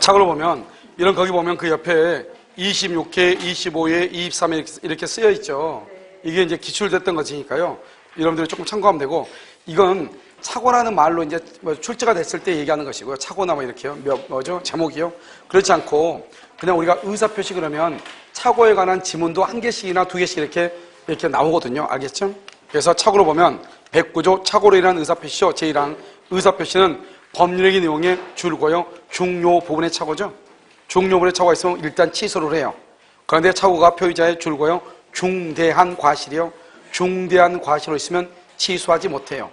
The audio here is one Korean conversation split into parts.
착오를 보면 이런 거기 보면 그 옆에 26회, 25회, 23회 이렇게 쓰여 있죠. 이게 이제 기출됐던 것이니까요. 여러분들이 조금 참고하면 되고, 이건 착오라는 말로 이제 뭐 출제가 됐을 때 얘기하는 것이고요. 착오나 뭐 이렇게요. 뭐죠? 제목이요. 그렇지 않고 그냥 우리가 의사표시 그러면 착오에 관한 지문도 한 개씩이나 두 개씩 이렇게 나오거든요. 알겠죠? 그래서 착오로 보면 109조 착오로 인한 의사표시죠. 제1항 의사표시는 법률행위 내용의 줄고요. 중요 부분의 착오죠. 중요 부분의 착오가 있으면 일단 취소를 해요. 그런데 착오가 표의자의 줄고요. 중대한 과실이요. 중대한 과실로 있으면 취소하지 못해요.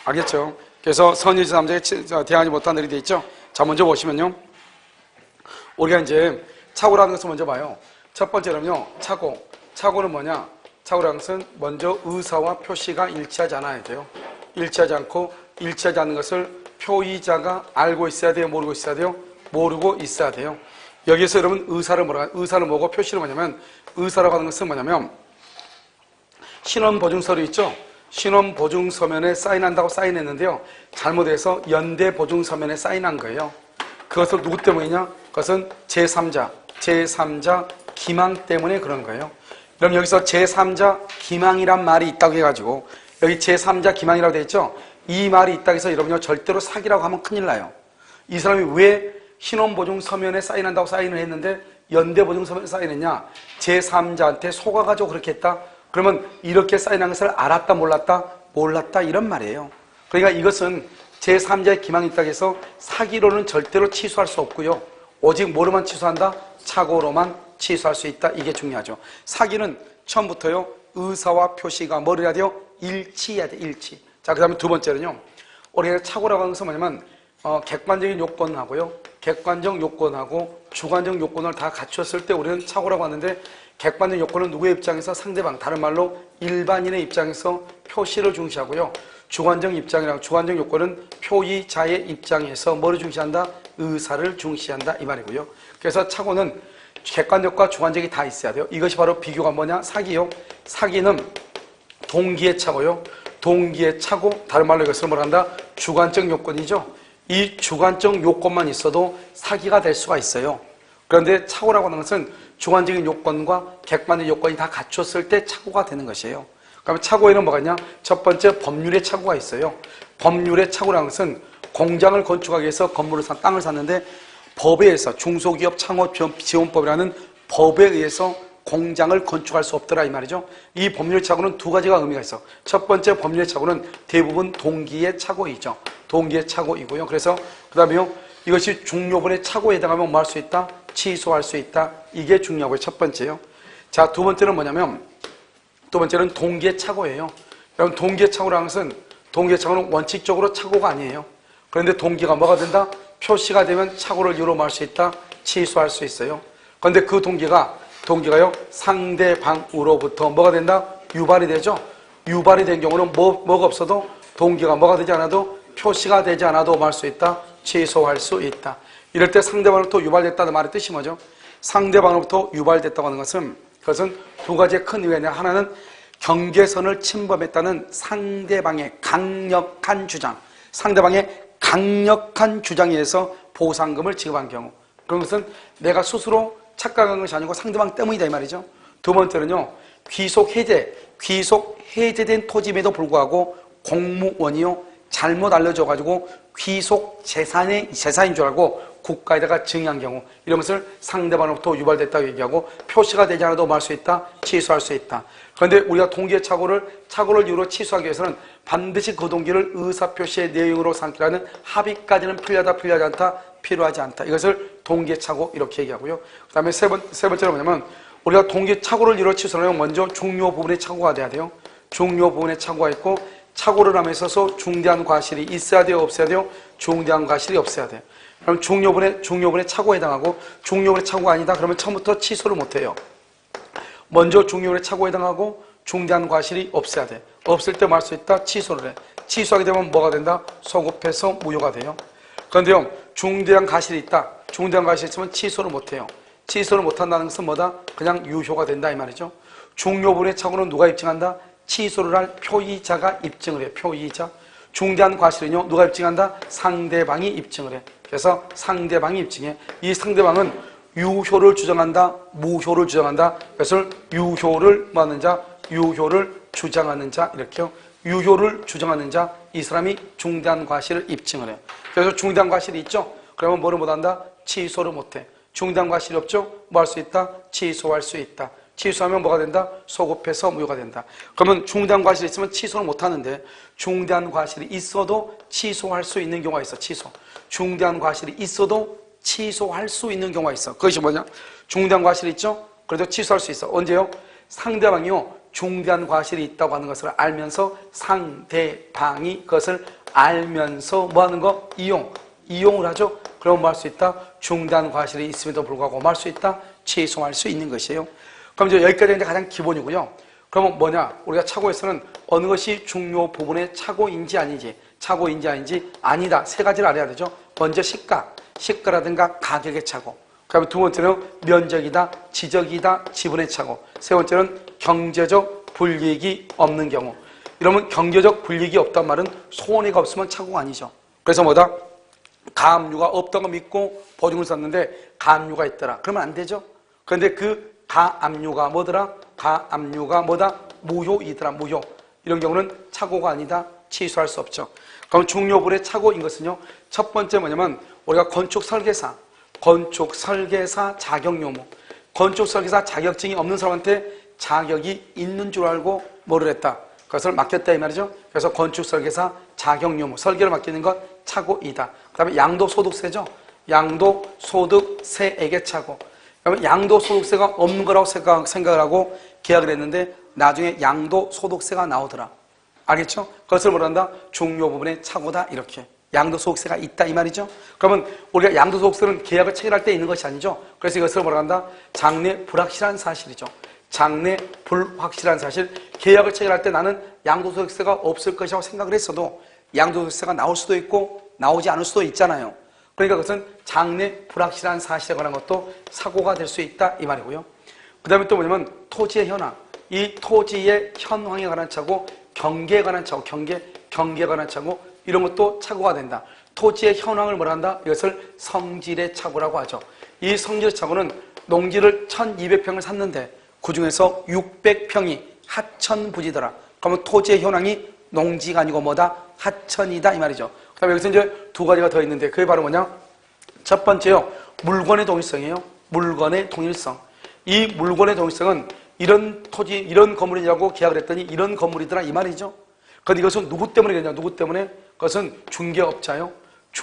알겠죠? 그래서 선의지 남자에 대항하지 못한 일이 되어 있죠. 자, 먼저 보시면요. 우리가 이제 착오라는 것을 먼저 봐요. 첫 번째는요. 착오는 뭐냐? 착오라는 것은 먼저 의사와 표시가 일치하지 않아야 돼요. 일치하지 않는 것을 표의자가 알고 있어야 돼요? 모르고 있어야 돼요? 모르고 있어야 돼요. 여기서 여러분 의사를 뭐고 표시를 뭐냐면, 의사라고 하는 것은 뭐냐면 신원보증서류 있죠? 신원보증서면에 사인한다고 사인했는데요. 잘못해서 연대보증서면에 사인한 거예요. 그것을 누구 때문이냐? 그것은 제3자 기망 때문에 그런 거예요. 그럼 여기서 제3자 기망이란 말이 있다고 해가지고 여기 제3자 기망이라고 되어 있죠? 이 말이 있다고 해서 여러분요 절대로 사기라고 하면 큰일 나요. 이 사람이 왜 신원보증서면에 사인한다고 사인을 했는데 연대보증서면에 사인했냐? 제3자한테 속아가지고 그렇게 했다? 그러면 이렇게 사인한 것을 알았다 몰랐다 이런 말이에요. 그러니까 이것은 제3자의 기망이 있다고 해서 사기로는 절대로 취소할 수 없고요. 오직 뭐로만 취소한다? 착오로만 취소할 수 있다. 이게 중요하죠. 사기는 처음부터요. 의사와 표시가 뭐를 해야 돼요? 일치해야 돼. 일치. 자, 그 다음에 두 번째는요. 우리가 착오라고 하는 것은 뭐냐면 객관적인 요건하고요. 객관적 요건하고 주관적 요건을 다 갖췄을 때 우리는 착오라고 하는데, 객관적 요건은 누구의 입장에서? 상대방, 다른 말로 일반인의 입장에서 표시를 중시하고요. 주관적 요건은 표의자의 입장에서 뭐를 중시한다? 의사를 중시한다 이 말이고요. 그래서 착오는 객관적과 주관적이 다 있어야 돼요. 이것이 바로 비교가 뭐냐? 사기요. 사기는 동기의 착오요. 동기의 착오, 다른 말로 이것을 뭐라 한다? 주관적 요건이죠. 이 주관적 요건만 있어도 사기가 될 수가 있어요. 그런데 착오라고 하는 것은 주관적인 요건과 객관적 요건이 다 갖췄을 때 착오가 되는 것이에요. 그러면 착오에는 뭐가 있냐? 첫 번째 법률의 착오가 있어요. 법률의 착오라는 것은 공장을 건축하기 위해서 땅을 샀는데 법에 의해서 중소기업 창업지원법이라는 법에 의해서 공장을 건축할 수 없더라 이 말이죠. 이 법률의 착오는 두 가지가 의미가 있어. 첫 번째 법률의 착오는 대부분 동기의 착오이죠. 동기의 착오이고요. 그래서 그 다음에요. 이것이 중요분의 착오에 해당하면 뭐 할 수 있다? 취소할 수 있다. 이게 중요하고요. 첫 번째요. 자, 두 번째는 뭐냐면, 두 번째는 동기의 착오예요. 여러분, 동기의 착오라는 것은, 동기의 착오는 원칙적으로 착오가 아니에요. 그런데 동기가 뭐가 된다? 표시가 되면 착오를 이유로 말 수 있다? 취소할 수 있어요. 그런데 그 동기가요, 상대방으로부터 뭐가 된다? 유발이 되죠? 유발이 된 경우는 뭐가 없어도, 동기가 뭐가 되지 않아도, 표시가 되지 않아도 말 수 있다? 취소할 수 있다. 이럴 때 상대방으로부터 유발됐다는 말의 뜻이 뭐죠? 상대방으로부터 유발됐다고 하는 것은, 그것은 두 가지의 큰 의미가 있는데, 하나는 경계선을 침범했다는 상대방의 강력한 주장, 상대방의 강력한 주장에 의해서 보상금을 지급한 경우, 그런 것은 내가 스스로 착각한 것이 아니고 상대방 때문이다 이 말이죠. 두 번째는요, 귀속 해제된 토지임에도 불구하고 공무원이요 잘못 알려줘가지고 귀속 재산인 줄 알고 국가에다가 증여한 경우, 이런 것을 상대방으로부터 유발됐다고 얘기하고, 표시가 되지 않아도 말 수 있다, 취소할 수 있다. 그런데 우리가 동기의 착오를 이유로 취소하기 위해서는 반드시 그 동기를 의사표시의 내용으로 삼기라는 합의까지는 필요하지 않다. 이것을 동기의 착오 이렇게 얘기하고요. 그 다음에 세 번째로 뭐냐면, 우리가 동기의 착오를 이유로 취소하려면 먼저 중요 부분의 착오가 돼야 돼요. 중요 부분의 착오가 있고, 착오를 함에 있어서 중대한 과실이 있어야 돼요, 없어야 돼요? 중대한 과실이 없어야 돼요. 그럼 중요분의 착오에 해당하고, 중요분의 착오가 아니다 그러면 처음부터 취소를 못해요. 먼저 중요분의 착오에 해당하고 중대한 과실이 없어야 돼. 없을 때 말 수 있다, 취소를 해. 취소하게 되면 뭐가 된다? 소급해서 무효가 돼요. 그런데요, 중대한 과실이 있다. 중대한 과실이 있으면 취소를 못해요. 취소를 못한다는 것은 뭐다? 그냥 유효가 된다 이 말이죠. 중요분의 착오는 누가 입증한다? 취소를 할 표의자가 입증을 해요. 표의자. 중대한 과실은요, 누가 입증한다? 상대방이 입증을 해. 그래서 상대방이 입증해. 이 상대방은 유효를 주장한다, 무효를 주장한다. 그래서 유효를 뭐 하는 자, 유효를 주장하는 자 이렇게요. 유효를 주장하는 자, 이 사람이 중대한 과실을 입증을 해요. 그래서 중대한 과실이 있죠. 그러면 뭐를 못한다? 취소를 못해. 중대한 과실이 없죠? 뭐 할 수 있다? 취소할 수 있다. 취소하면 뭐가 된다? 소급해서 무효가 된다. 그러면 중대한 과실이 있으면 취소를 못하는데 중대한 과실이 있어도 취소할 수 있는 경우가 있어. 취소. 중대한 과실이 있어도 취소할 수 있는 경우가 있어. 그것이 뭐냐? 중대한 과실이 있죠? 그래도 취소할 수 있어. 언제요? 상대방이요 중대한 과실이 있다고 하는 것을 알면서 상대방이 그것을 알면서 뭐 하는 거? 이용을 하죠. 그럼 뭐 할 수 있다? 중대한 과실이 있음에도 불구하고 뭐 할 수 있다? 취소할 수 있는 것이에요. 그럼 이제 여기까지가 이제 가장 기본이고요. 그러면 뭐냐? 우리가 착오에서는 어느 것이 중요 부분의 착오인지 아닌지, 착오인지 아닌지 아니다. 세 가지를 알아야 되죠. 먼저 시가라든가 가격의 착오. 그다음에 두 번째는 면적이다, 지적이다, 지분의 착오. 세 번째는 경제적 불이익이 없는 경우. 이러면 경제적 불이익이 없단 말은 손해가 없으면 착오가 아니죠. 그래서 뭐다? 가압류가 없다고 믿고 보증을 썼는데 가압류가 있더라. 그러면 안 되죠. 그런데 그 가압류가 뭐더라? 가압류가 뭐다? 무효이더라. 무효. 이런 경우는 착오가 아니다. 취소할 수 없죠. 그럼 중요불의 착오인 것은요. 첫 번째 뭐냐면 우리가 건축 설계사 자격 요무. 건축 설계사 자격증이 없는 사람한테 자격이 있는 줄 알고 뭐를 했다? 그것을 맡겼다 이 말이죠. 그래서 건축 설계사 자격 요무. 설계를 맡기는 것 착오이다. 그 다음에 양도소득세죠. 양도소득세액의 착오. 그러면 양도소득세가 없는 거라고 생각을 하고 계약을 했는데 나중에 양도소득세가 나오더라. 알겠죠? 그것을 뭐란다? 중요 부분의 착오다 이렇게. 양도소득세가 있다 이 말이죠. 그러면 우리가 양도소득세는 계약을 체결할 때 있는 것이 아니죠. 그래서 이것을 뭐라 한다? 장래 불확실한 사실이죠. 장래 불확실한 사실. 계약을 체결할 때 나는 양도소득세가 없을 것이라고 생각을 했어도 양도소득세가 나올 수도 있고 나오지 않을 수도 있잖아요. 그러니까 그것은 장래 불확실한 사실에 관한 것도 사고가 될 수 있다 이 말이고요. 그 다음에 또 뭐냐면 토지의 현황. 이 토지의 현황에 관한 착오, 경계에 관한 착오, 경계에 관한 착오 이런 것도 착오가 된다. 토지의 현황을 뭐라 한다? 이것을 성질의 착오라고 하죠. 이 성질의 착오는 농지를 1200평을 샀는데 그 중에서 600평이 하천부지더라. 그러면 토지의 현황이 농지가 아니고 뭐다? 하천이다 이 말이죠. 그 다음에 여기서 이제 두 가지가 더 있는데 그게 바로 뭐냐? 첫 번째요. 물건의 동일성이에요. 물건의 동일성. 이 물건의 동일성은 이런 토지, 이런 건물이라고 계약을 했더니 이런 건물이더라 이 말이죠. 그런데 이것은 누구 때문에 그랬냐? 누구 때문에? 그것은 중개업자요.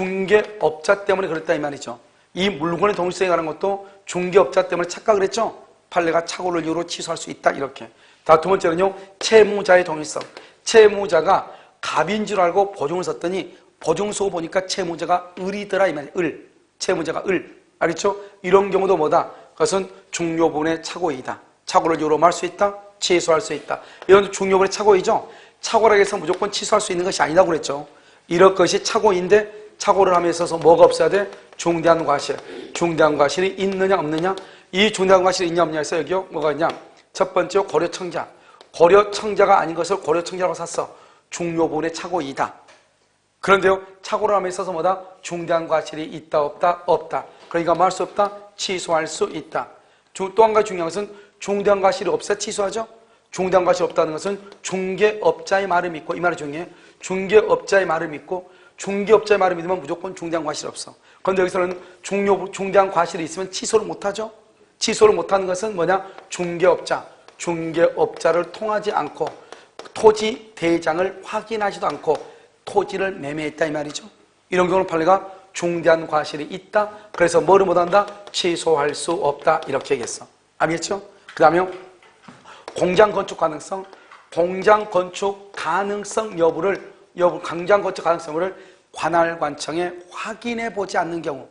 중개업자 때문에 그랬다 이 말이죠. 이 물건의 동일성에 관한 것도 중개업자 때문에 착각을 했죠. 판례가 착오를 이유로 취소할 수 있다 이렇게. 다 두 번째는요. 채무자의 동일성. 채무자가 갑인 줄 알고 보증을 썼더니 보증서 보니까 채무자가 을이더라 이 말이에요. 을. 채무자가 을. 알겠죠? 이런 경우도 뭐다? 그것은 중요 부분의 착오이다. 착오를 이유로 말 수 있다. 취소할 수 있다. 이런 중요 부분의 착오이죠. 착오라고 해서 무조건 취소할 수 있는 것이 아니라고 그랬죠. 이런 것이 착오인데 착오를 함에 있어서 뭐가 없어야 돼? 중대한 과실. 중대한 과실이 있느냐 없느냐? 이 중대한 과실이 있냐 없느냐 해서 여기요. 뭐가 있냐? 첫 번째 고려청자. 고려청자가 아닌 것을 고려청자라고 샀어. 중요 부분의 착오이다. 그런데요. 착오를 함에 있어서 뭐다? 중대한 과실이 있다 없다? 없다. 그러니까 뭐 할 수 없다? 취소할 수 있다. 또 한 가지 중요한 것은 중대한 과실이 없어야 취소하죠. 중대한 과실이 없다는 것은 중개업자의 말을 믿고 이 말이 중요해. 중개업자의 말을 믿고 중개업자의 말을 믿으면 무조건 중대한 과실이 없어. 그런데 여기서는 중대한 과실이 있으면 취소를 못하죠. 취소를 못하는 것은 뭐냐? 중개업자를 통하지 않고 토지 대장을 확인하지도 않고 토지를 매매했다 이 말이죠. 이런 경우는 판례가 중대한 과실이 있다. 그래서 뭐를 못한다? 취소할 수 없다. 이렇게 얘기했어. 알겠죠? 그 다음에 공장 건축 가능성. 공장 건축 가능성 여부를 관할관청에 확인해 보지 않는 경우.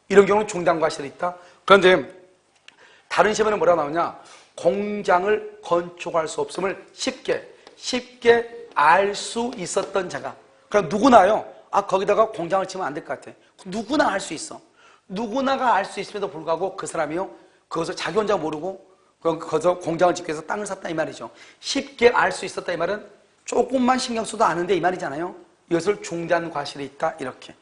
이런 경우는 중대한 과실이 있다. 그런데 다른 시험에는 뭐라고 나오냐? 공장을 건축할 수 없음을 쉽게 알 수 있었던 자가. 그럼 누구나요? 거기다가 공장을 치면 안 될 것 같아. 누구나 알 수 있어. 누구나가 알 수 있음에도 불구하고 그 사람이요. 그것을 자기 혼자 모르고 거기서 공장을 짓기 위해서 땅을 샀다 이 말이죠. 쉽게 알 수 있었다 이 말은 조금만 신경 써도 아는데 이 말이잖아요. 이것을 중대한 과실이 있다 이렇게.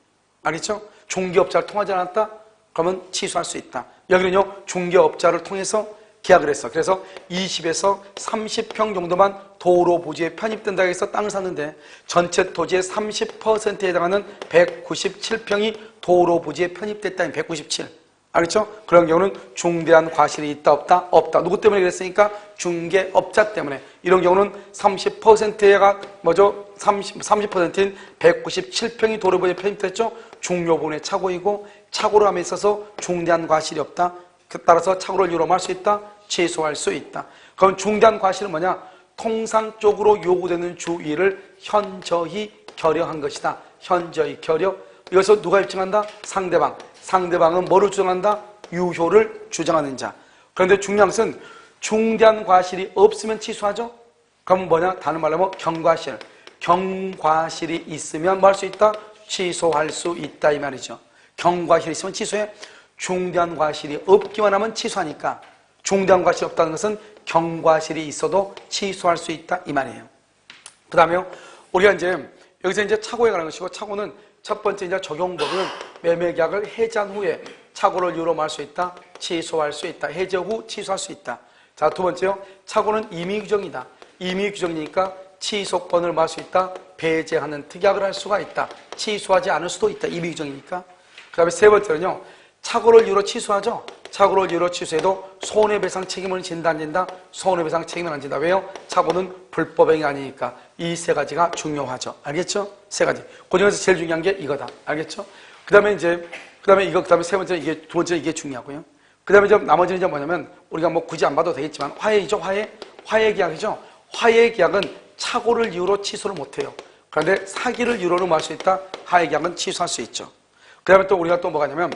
알겠죠? 중개업자를 통하지 않았다? 그러면 취소할 수 있다. 여기는요, 중개업자를 통해서 계약을 했어. 그래서 20에서 30평 정도만 도로 부지에 편입된다고 해서 땅을 샀는데 전체 토지의 30%에 해당하는 197평이 도로 부지에 편입됐다. 197. 알겠죠? 그런 경우는 중대한 과실이 있다 없다? 없다. 누구 때문에 그랬으니까? 중개업자 때문에. 이런 경우는 30%가 뭐죠? 30%인 197평이 도로 부지에 편입됐죠? 중요분의 착오이고 착오로 함에 있어서 중대한 과실이 없다. 따라서 착오를 유로할 수 있다. 취소할 수 있다. 그럼 중대한 과실은 뭐냐? 통상적으로 요구되는 주의를 현저히 결여한 것이다. 현저히 결여. 여기서 누가 입증한다? 상대방. 상대방은 뭐를 주장한다? 유효를 주장하는 자. 그런데 중요한 것은 중대한 과실이 없으면 취소하죠? 그럼 뭐냐? 다른 말로 하면 경과실. 경과실이 있으면 뭐 할 수 있다? 취소할 수 있다 이 말이죠. 경과실이 있으면 취소해. 중대한 과실이 없기만 하면 취소하니까 중대한 과실이 없다는 것은 경과실이 있어도 취소할 수 있다 이 말이에요. 그 다음에 우리가 이제 여기서 이제 착오에 관한 것이고, 착오는 첫 번째 이제 적용 범위는 매매계약을 해지한 후에 착오를 유로할 수 있다, 취소할 수 있다, 해지 후 취소할 수 있다. 자, 두 번째요, 착오는 임의규정이다. 임의규정이니까 취소권을 말 수 있다, 배제하는 특약을 할 수가 있다, 취소하지 않을 수도 있다. 임의규정이니까. 그 다음에 세 번째는요, 착오를 유로 취소하죠. 착오를 유로 취소해도 손해배상 책임을 진다 안 진다? 손해배상 책임을 안 진다. 왜요? 착오는 불법행위 아니니까. 이 세 가지가 중요하죠. 알겠죠? 세 가지. 그 중에서 제일 중요한 게 이거다. 알겠죠? 그 다음에 세 번째, 두 번째 이게 중요하고요. 그 다음에 나머지는 이제 뭐냐면, 우리가 뭐 굳이 안 봐도 되겠지만, 화해이죠, 화해? 화해계약이죠? 화해계약은 착오를 이유로 취소를 못해요. 그런데 사기를 이유로 할 수 있다? 화해계약은 취소할 수 있죠. 그 다음에 또 우리가 또 뭐가 있냐면,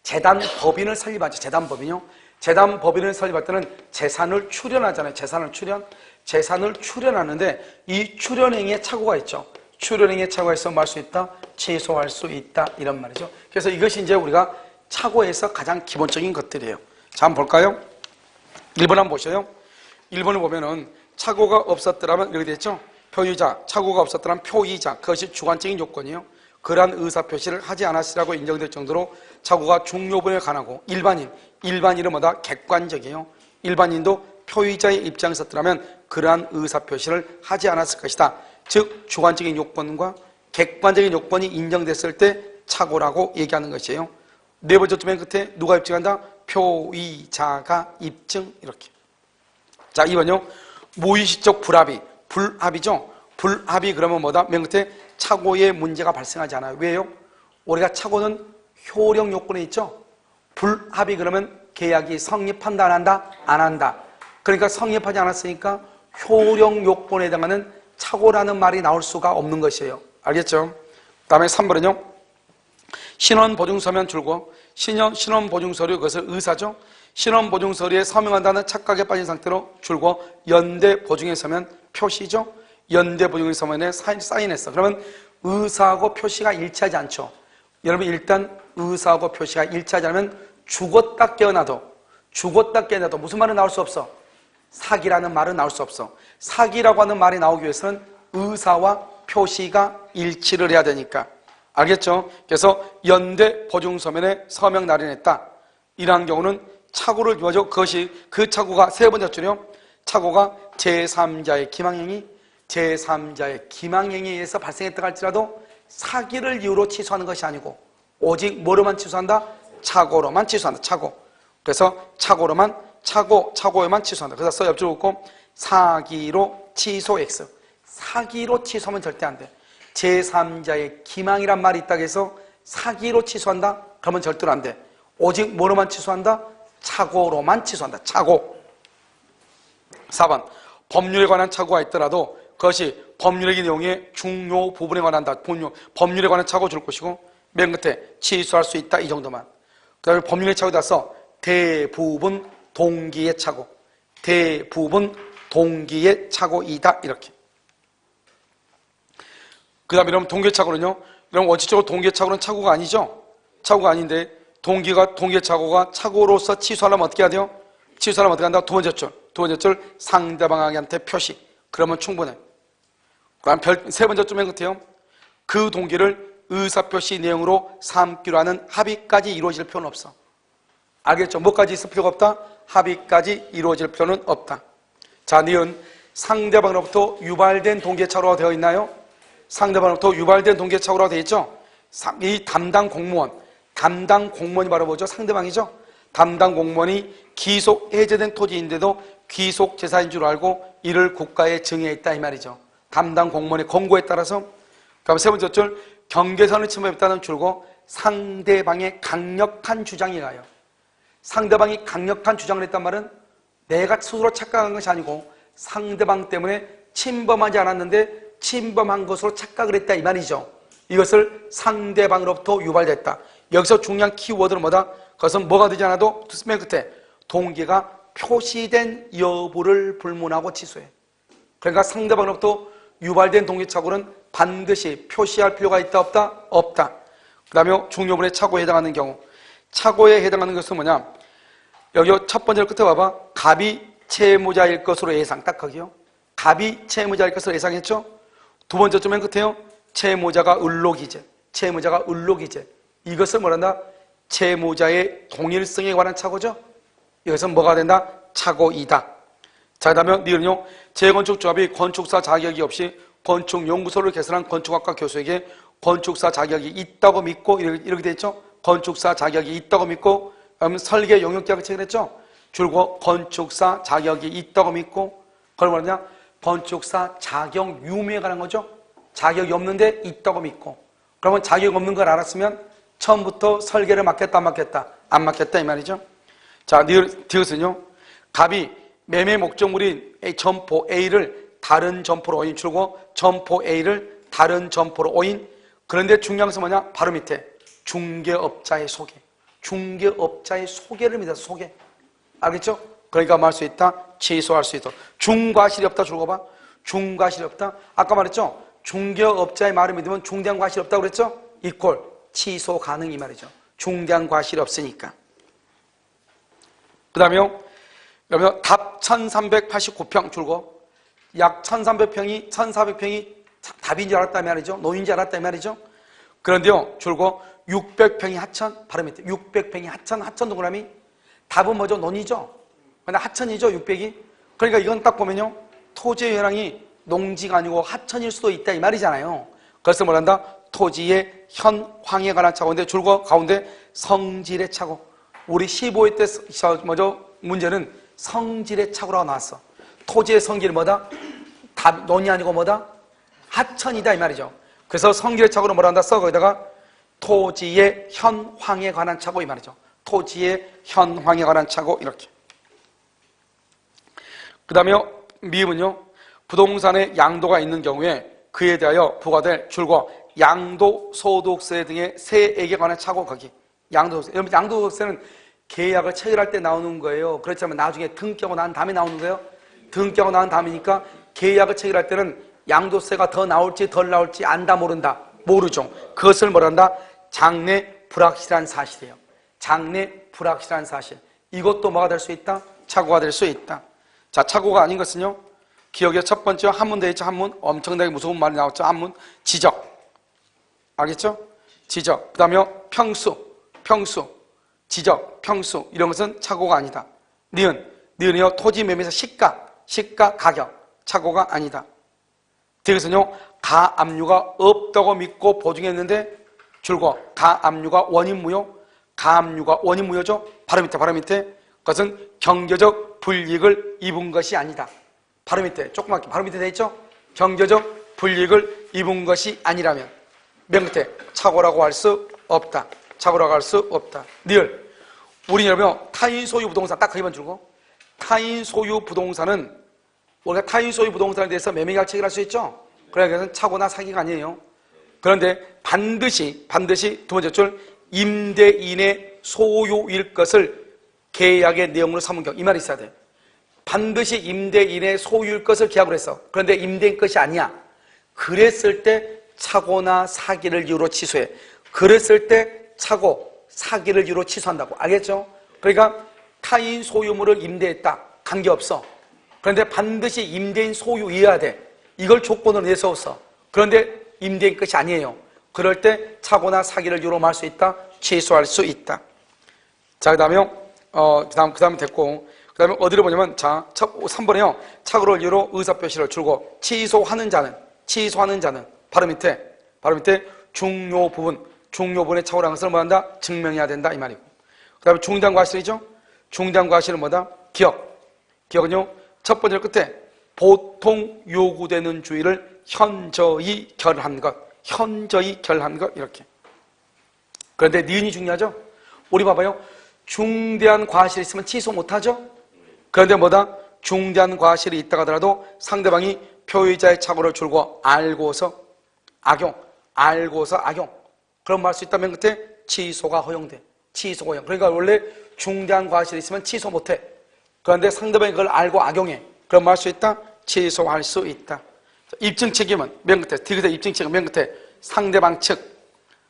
재단법인을 설립하죠. 재단법인이요. 재단법인을 설립할 때는 재산을 출연하잖아요. 재산을 출연하는데 이 출연행위에 착오가 있죠. 출연행위에 착오가 있으면 할 수 있다, 취소할 수 있다 이런 말이죠. 그래서 이것이 이제 우리가 착오에서 가장 기본적인 것들이에요. 자, 한번 볼까요? 1번 한번 보셔요. 1번을 보면은 착오가 없었더라면 이렇게 됐죠. 표의자, 착오가 없었더라면 표의자, 그것이 주관적인 요건이에요. 그러한 의사표시를 하지 않았으라고 인정될 정도로 착오가 중요분에 관하고, 일반인은 뭐다? 객관적이에요. 일반인도 표의자의 입장에 섰더라면 그러한 의사표시를 하지 않았을 것이다. 즉 주관적인 요건과 객관적인 요건이 인정됐을 때 착오라고 얘기하는 것이에요. 네 번째 맨 끝에 누가 입증한다? 표의자가 입증. 이렇게. 자, 2번요. 무의식적 불합이죠. 불합이 그러면 뭐다? 맨 끝에 착오에 문제가 발생하지 않아요. 왜요? 우리가 착오는 효력 요건에 있죠. 불합이 그러면 계약이 성립한다 안 한다? 안 한다. 그러니까 성립하지 않았으니까 효력 요건에 해당하는 착오라는 말이 나올 수가 없는 것이에요. 알겠죠? 그 다음에 3번은요. 신원보증서면 줄고, 신원보증서류, 그것을 의사죠. 신원보증서류에 서명한다는 착각에 빠진 상태로 줄고, 연대보증에 서면 표시죠. 연대보증에 서면에 사인했어. 그러면 의사하고 표시가 일치하지 않죠. 여러분, 일단 의사하고 표시가 일치하지 않으면 죽었다 깨어나도 무슨 말은 나올 수 없어? 사기라는 말은 나올 수 없어. 사기라고 하는 말이 나오기 위해서는 의사와 표시가 일치를 해야 되니까. 알겠죠? 그래서 연대보증서면에 서명 날인했다. 이러한 경우는 착오를 뭐죠? 그 착오가 세 번째 줄이요. 착오가 제3자의 기망행위에 의해서 발생했다 할지라도 사기를 이유로 취소하는 것이 아니고 오직 뭐로만 취소한다? 착오로만 취소한다. 착오. 그래서 착오에만 취소한다. 그래서 써 옆줄 긋고 사기로 취소 X. 사기로 취소하면 절대 안 돼. 제3자의 기망이란 말이 있다고 해서 사기로 취소한다? 그러면 절대로 안 돼. 오직 뭐로만 취소한다? 착오로만 취소한다. 착오. 4번. 법률에 관한 착오가 있더라도 그것이 법률의 내용의 중요 부분에 관한다. 법률에 관한 착오 줄 것이고, 맨 끝에 취소할 수 있다. 이 정도만. 그 다음에 법률의 착오에 따라서 대부분 동기의 착오. 대부분 동기의 착오이다. 이렇게. 그 다음에 여러분 동기의 착오는요. 여러분 원칙적으로 동기의 착오는 착오가 아니죠. 착오가 아닌데 동기의 착오가 착오로서 취소하려면 어떻게 해야 돼요? 취소하려면 어떻게 한다? 두 번째 줄 상대방한테 표시. 그러면 충분해. 그다음 세 번째 줄 맨 끝에요. 그 동기를 의사표시 내용으로 삼기로 하는 합의까지 이루어질 필요는 없어. 알겠죠? 뭐까지 있을 필요가 없다? 합의까지 이루어질 필요는 없다. 자, 니은 상대방으로부터 유발된 동계착오가 되어 있나요? 상대방으로부터 유발된 동계착오가 되어 있죠? 이 담당 공무원이 바로 뭐죠? 상대방이죠? 담당 공무원이 귀속 해제된 토지인데도 귀속 재산인 줄 알고 이를 국가에 증여했다 이 말이죠. 담당 공무원의 권고에 따라서. 그럼 세 번째 줄 경계선을 침범했다는 줄고 상대방의 강력한 주장이 가요. 상대방이 강력한 주장을 했단 말은 내가 스스로 착각한 것이 아니고 상대방 때문에 침범하지 않았는데 침범한 것으로 착각을 했다 이 말이죠. 이것을 상대방으로부터 유발됐다. 여기서 중요한 키워드는 뭐다? 그것은 뭐가 되지 않아도 맨 끝에 동기가 표시된 여부를 불문하고 취소해. 그러니까 상대방으로부터 유발된 동기착오는 반드시 표시할 필요가 있다 없다? 없다. 그 다음에 중요분의 착오에 해당하는 경우, 착오에 해당하는 것은 뭐냐? 여기 첫 번째 끝에 봐봐. 갑이 채무자일 것으로 예상. 딱 거기요. 갑이 채무자일 것으로 예상했죠? 두 번째 줄 맨 끝에요. 채무자가 을록이제. 채무자가 을록이제. 이것을 뭐란다? 채무자의 동일성에 관한 착오죠? 이것은 뭐가 된다? 착오이다. 자, 그 다음에 니은요. 재건축조합이 건축사 자격이 없이 건축연구소를 개설한 건축학과 교수에게 건축사 자격이 있다고 믿고 이렇게 돼 있죠? 건축사 자격이 있다고 믿고 설계 용역계약을 체결했죠? 줄곧 건축사 자격이 있다고 믿고 그걸 뭐냐? 건축사 자격 유무에 관한 거죠? 자격이 없는데 있다고 믿고. 그러면 자격이 없는 걸 알았으면 처음부터 설계를 맡겠다 안 맡겠다? 안 맡겠다 이 말이죠. 자, 디귿은요. 갑이 매매 목적물인 점포 A를 다른 점포로 오인. 줄고 점포 A를 다른 점포로 오인. 그런데 중요한 것은 뭐냐? 바로 밑에 중개업자의 소개. 중개업자의 소개를 믿어서 소개. 알겠죠? 그러니까 말 수 있다. 취소할 수 있다. 중과실이 없다. 줄거 봐. 중과실이 없다. 아까 말했죠? 중개업자의 말을 믿으면 중대한 과실이 없다고 그랬죠? 이꼴 취소 가능 이 말이죠. 중대한 과실이 없으니까. 그 다음에요. 여러분 답 1389평 줄고 약 1300평이 1400평이 답인 줄 알았다 말이죠. 노인 줄 알았다 말이죠. 그런데요. 줄고 600평이 하천. 바로 밑에 600평이 하천 동그라미. 답은 뭐죠? 논이죠. 근데 하천이죠. 600이. 그러니까 이건 딱 보면요. 토지의 현황이 농지가 아니고 하천일 수도 있다 이 말이잖아요. 그래서 뭐란다? 토지의 현황에 관한 착오인데 줄거 가운데 성질의 착오. 우리 15회 때 뭐죠? 문제는 성질의 착오라고 나왔어. 토지의 성질이 뭐다? 논이 아니고 뭐다? 하천이다 이 말이죠. 그래서 성질의 착오로 뭐라 한다? 써 거기다가 토지의 현황에 관한 착오 이 말이죠. 토지의 현황에 관한 착오 이렇게. 그 다음에 미음은요. 부동산에 양도가 있는 경우에 그에 대하여 부과될 줄과 양도소득세 등의 세액에 관한 착오 거기. 양도소득세. 여러분 양도소득세는 계약을 체결할 때 나오는 거예요. 그렇지만 나중에 등기하고 난 다음에 나오는 거예요. 등기하고 난 다음이니까 계약을 체결할 때는 양도세가 더 나올지 덜 나올지 안다 모른다. 모르죠. 그것을 뭐란다? 장래 불확실한 사실이에요. 장래 불확실한 사실. 이것도 뭐가 될 수 있다? 착오가 될 수 있다. 자, 착오가 아닌 것은요. 기억의 첫 번째 한문 되어 있죠. 한문. 엄청나게 무서운 말이 나왔죠. 한문. 지적. 알겠죠? 지적. 그 다음에 평수. 지적, 평수. 이런 것은 착오가 아니다. 니은이요. 토지 매매에서 시가, 가격. 착오가 아니다. 디귿은요. 가압류가 없다고 믿고 보증했는데 줄거 가압류가 원인무효. 가압류가 원인무효죠. 바로 밑에. 그것은 경제적 불이익을 입은 것이 아니다. 바로 밑에, 조그맣게 바로 밑에 돼 있죠? 경제적 불이익을 입은 것이 아니라면 맨 끝에 착오라고 할 수 없다. 착오라고 할 수 없다. 리얼. 우리 여러분 타인 소유 부동산 딱 거기만 줄고 타인 소유 부동산은 우리가 타인 소유 부동산에 대해서 매매계약 체결할 수 있죠? 그러니까 그것은 착오나 사기가 아니에요. 그런데 반드시 두 번째 줄 임대인의 소유일 것을 계약의 내용으로 삼은 경우 이 말이 있어야 돼. 반드시 임대인의 소유일 것을 계약을 했어. 그런데 임대인 것이 아니야. 그랬을 때 착오나 사기를 이유로 취소해. 그랬을 때 착오, 사기를 이유로 취소한다고. 알겠죠? 그러니까 타인 소유물을 임대했다. 관계없어. 그런데 반드시 임대인 소유이어야 돼. 이걸 조건으로 내세웠어. 그런데 임대인 것이 아니에요. 그럴 때 착오나 사기를 이유로 말 수 있다. 취소할 수 있다. 자, 그 다음에 됐고. 그 다음에 어디를 보냐면, 자, 3번에요. 착오를 이유로 의사표시를 줄고, 취소하는 자는, 바로 밑에 중요 부분의 착오라는 것을 뭐 한다? 증명해야 된다. 이 말이고. 그 다음에 중대한 과실이죠? 중대한 과실은 뭐다? 기억은요, 첫 번째 끝에 보통 요구되는 주의를 현저히 결한 것, 이렇게. 그런데 니은이 중요하죠? 우리 봐봐요. 중대한 과실이 있으면 취소 못하죠? 그런데 뭐다? 중대한 과실이 있다가 하더라도 상대방이 표의자의 착오를 줄고 알고서 악용. 그럼 말 수 있다면 끝에 취소가 허용돼. 그러니까 원래 중대한 과실이 있으면 취소 못해. 그런데 상대방이 그걸 알고 악용해. 그럼 말 수 있다? 취소할 수 있다. 입증 책임은 맨 끝에, 디귿의 입증 책임은 맨 끝에 상대방 측.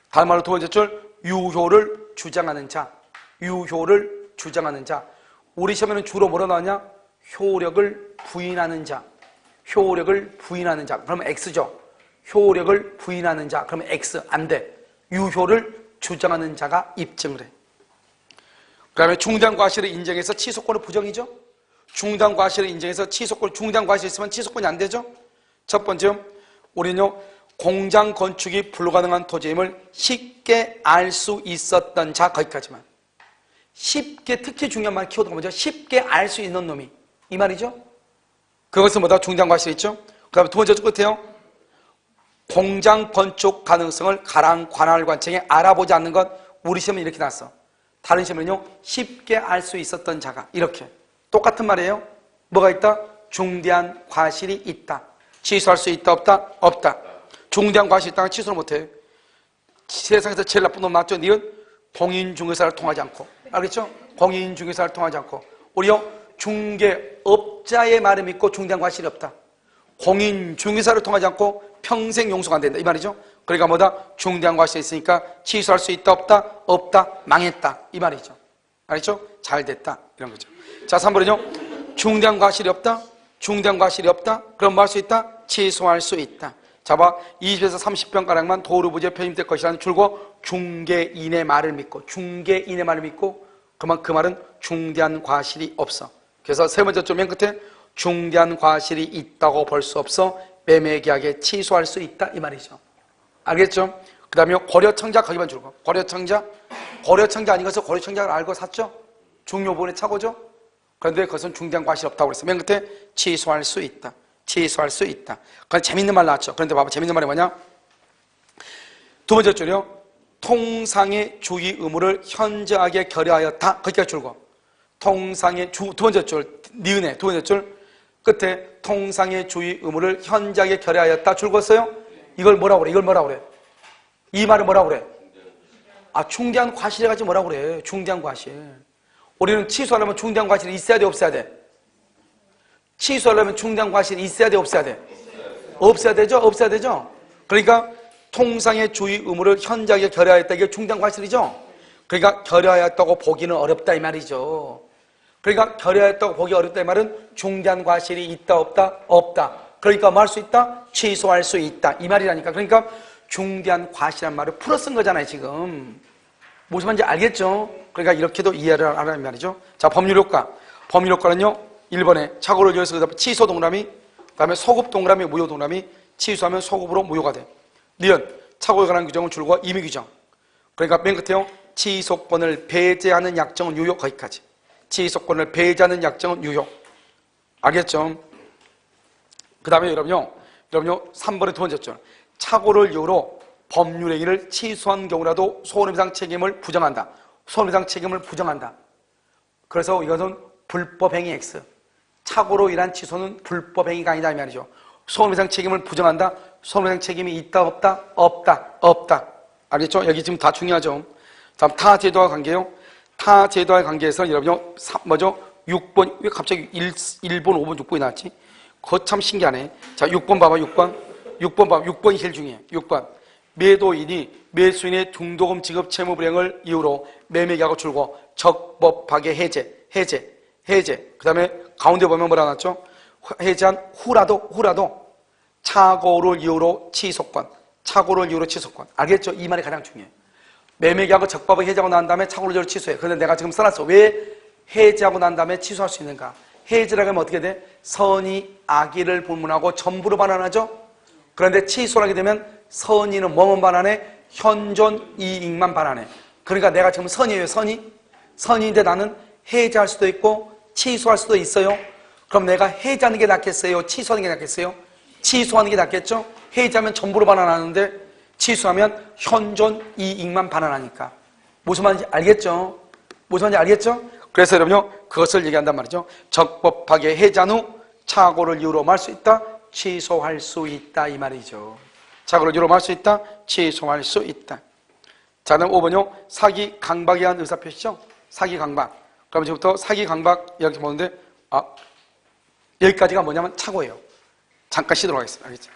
다른 말로 두 번째 줄, 유효를 주장하는 자. 우리 시험에는 주로 뭐로 나왔냐? 효력을 부인하는 자. 그러면 X죠. 효력을 부인하는 자. 그러면 X. 안 돼. 유효를 주장하는 자가 입증을 해. 그 다음에 중대한 과실을 인정해서 취소권을 부정이죠. 중대한 과실을 인정해서 중대한 과실이 있으면 취소권이 안 되죠. 첫 번째, 우리는요, 공장 건축이 불가능한 토지임을 쉽게 알 수 있었던 자, 거기까지만. 쉽게, 특히 중요한 말 키워드가 뭐죠? 쉽게 알 수 있는 놈이. 이 말이죠. 그것은 뭐다? 중대한 과실이 있죠. 그 다음에 두 번째 끝에요. 공장 건축 가능성을 관할관청에 알아보지 않는 것. 우리 시험은 이렇게 나왔어. 다른 시험은요, 쉽게 알 수 있었던 자가. 이렇게. 똑같은 말이에요. 뭐가 있다? 중대한 과실이 있다. 취소할 수 있다, 없다? 없다. 중대한 과실이 있다가 취소를 못해. 세상에서 제일 나쁜 놈 맞죠? 니은 공인중개사를 통하지 않고. 알겠죠? 공인중개사를 통하지 않고. 우리요, 중개업자의 말을 믿고 중대한 과실이 없다. 공인중개사를 통하지 않고 평생 용서가 안 된다. 이 말이죠? 그러니까 뭐다? 중대한 과실이 있으니까 취소할 수 있다, 없다? 없다. 망했다. 이 말이죠. 알겠죠? 잘 됐다. 이런 거죠. 자, 3번은요. 중대한 과실이 없다. 그럼 뭐 할 수 있다? 취소할 수 있다. 자, 봐. 20에서 30평가량만 도로부지에 편입될 것이라는 줄고 중개인의 말을 믿고 그만 그 말은 중대한 과실이 없어. 그래서 세 번째 줄 맨 끝에 중대한 과실이 있다고 볼 수 없어 매매계약에 취소할 수 있다. 이 말이죠. 알겠죠? 그 다음에 고려청자 거기만 줄고 고려청자 아닌 것을 고려청자를 알고 샀죠? 중요 부분의 착오죠? 그런데 그것은 중대한 과실이 없다고 그랬어요. 맨 끝에 취소할 수 있다. 그런데 재밌는 말 나왔죠? 그런데 봐봐. 재밌는 말이 뭐냐? 두 번째 줄이요. 통상의 주의 의무를 현저하게 결여하였다. 거기까지 줄고 통상의 두 번째 줄 니은의 두 번째 줄 끝에 통상의 주의 의무를 현저하게 결여하였다 줄고 써요? 이걸 뭐라고 그래? 이 말을 뭐라고 그래? 중대한 과실에 가지 뭐라고 그래? 중대한 과실. 우리는 취소하려면 중대한 과실이 있어야 돼, 없어야 돼? 취소하려면 중대한 과실이 있어야 돼, 없어야 돼? 없어야 되죠? 그러니까 통상의 주의 의무를 현저하게 결여하였다. 이게 중대한 과실이죠? 그러니까 결여하였다고 보기는 어렵다 이 말이죠. 그러니까 결여하였다고 보기 어렵다 이 말은 중대한 과실이 있다, 없다? 없다. 그러니까 뭐 할 수 있다? 취소할 수 있다. 이 말이라니까. 그러니까 중대한 과실이란 말을 풀어 쓴 거잖아요, 지금. 무슨 말인지 알겠죠? 그러니까 이렇게도 이해를 하라는 말이죠. 자, 법률효과. 법률효과는요, 1번에 착오를 이어서 취소 동그라미, 그 다음에 소급 동그라미, 무효 동그라미, 취소하면 소급으로 무효가 돼. 니은, 착오에 관한 규정은 줄과 임의 규정. 그러니까 맨 끝에요, 취소권을 배제하는 약정은 유효, 거기까지. 취소권을 배제하는 약정은 유효. 알겠죠? 그 다음에 여러분요, 3번의 두 번째 줄. 착오를 이유로 법률행위를 취소한 경우라도 손해배상 책임을 부정한다. 그래서 이것은 불법행위 X. 착오로 인한 취소는 불법행위가 아니다 이 말이죠. 손해배상 책임을 부정한다. 손해배상 책임이 있다, 없다? 없다. 알겠죠? 여기 지금 다 중요하죠. 다음 타제도와 관계요. 타제도와의 관계에서 여러분요, 뭐죠? 6번, 왜 갑자기 1번, 5번, 6번이 나왔지? 그거 참 신기하네. 자, 6번 봐봐, 6번이 제일 중요해. 6번. 매도인이 매수인의 중도금 지급 채무 불이행을 이유로 매매계약을 줄고 적법하게 해제. 그 다음에 가운데 보면 뭐라 나왔죠? 해제한 후라도 착오를 이유로 취소권. 착오를 이유로 취소권. 알겠죠? 이 말이 가장 중요해요. 매매계약을 적법하게 해지하고 난 다음에 착오를 이유로 취소해. 그런데 내가 지금 써놨어. 왜 해지하고 난 다음에 취소할 수 있는가? 해지라고 하면 어떻게 돼? 선의, 악의를 불문하고 전부로 반환하죠? 그런데 취소를 하게 되면 선의는 뭐만 반환해? 현존 이익만 반환해. 그러니까 내가 지금 선의예요, 선의? 선의인데 나는 해지할 수도 있고 취소할 수도 있어요. 그럼 내가 해지하는 게 낫겠어요? 취소하는 게 낫겠어요? 취소하는 게 낫겠죠? 해지하면 전부로 반환하는데 취소하면 현존 이익만 반환하니까. 무슨 말인지 알겠죠? 무슨 말인지 알겠죠? 그래서 여러분요, 그것을 얘기한단 말이죠. 적법하게 해지한 후 착오를 이유로 말 수 있다, 취소할 수 있다, 이 말이죠. 착오를 이유로 말 수 있다, 취소할 수 있다. 자, 다음 5번요. 사기 강박에 대한 의사표시죠? 사기 강박. 그럼 지금부터 사기 강박 이렇게 보는데, 여기까지가 뭐냐면 착오예요. 잠깐 쉬도록 하겠습니다. 알겠죠?